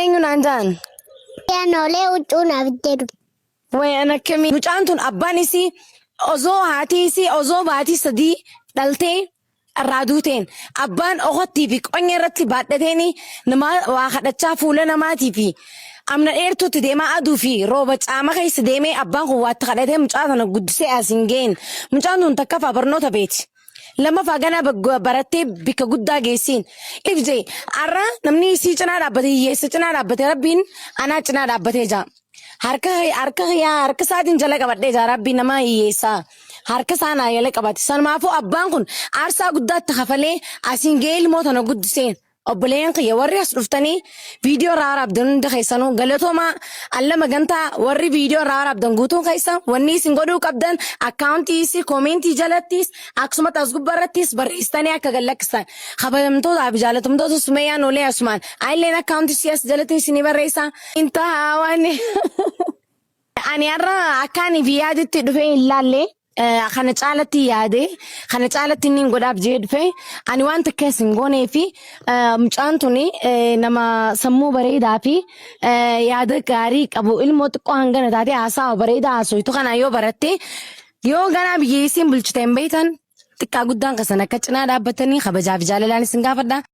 eenyu naan jaan? Pianolee huccuu naaf jedhu. Wayan akkamii mucaan tun abbaan isii osoo haatii isii osoo baatii sadii dhaltee irraa duuteen abbaan okottii fi qonya irratti baadhateeni nama waa kadhachaa fuula namaatii fi amna dheertuutti deemaa aduu fi rooba caama keessa deemee abbaan kun waatti kadhatee mucaa sana guddisee asiin ga'een mucaan tun takkaffaa barnoota beeti. Lammaffaa ganaa barattee bikka guddaa geessiin ibjee har'a namni isii cinaa dhaabbatee hiyyeessa cinaa dhaabbatee rabbiin anaa cinaa dhaabbatee jira. Harka isaatiin jala qabadhee jira rabbiin nama hiyyeessaa. Harka isaa naa jala qabate. Sanumaafuu abbaan kun aarsaa guddaatti kafalee asiin ga'ee ilmoo tana guddiseen. Obboleen kiyya warri as dhuftanii viidiyoo raaraabdan hunda keessanuu galatooma allama gantaa warri viidiyoo raaraabdan guutuun keessa wanni isin godhuu qabdan akkaawuntii isii koomentii jalattis akkasumas as gubbarrattis barreessitanii akka gallakkisan kabajamtootaa fi jaalatamtoota Sumayyaan Olee Asumaan ayilleen akkaawuntii siyaas jalatti isinii barreessa intaa waan ani har'a akkaan fi yaaditti dhufee hin laallee. Kana caalatti yaade kana caalatti inni godhaaf jee dhufe ani waan takka isin goonee fi mucaan tuni nama sammuu bareedaa fi yaada gaarii qabu ilmoo xiqqoo hangana taate haasaa bareedaa haasoftu kana yoo baratte yoo ganaa biyya isin bulchiteen beektan xiqqaa guddaan kasan akka cinaa dhaabbatanii kabajaaf jaalalaan isin gaafadha.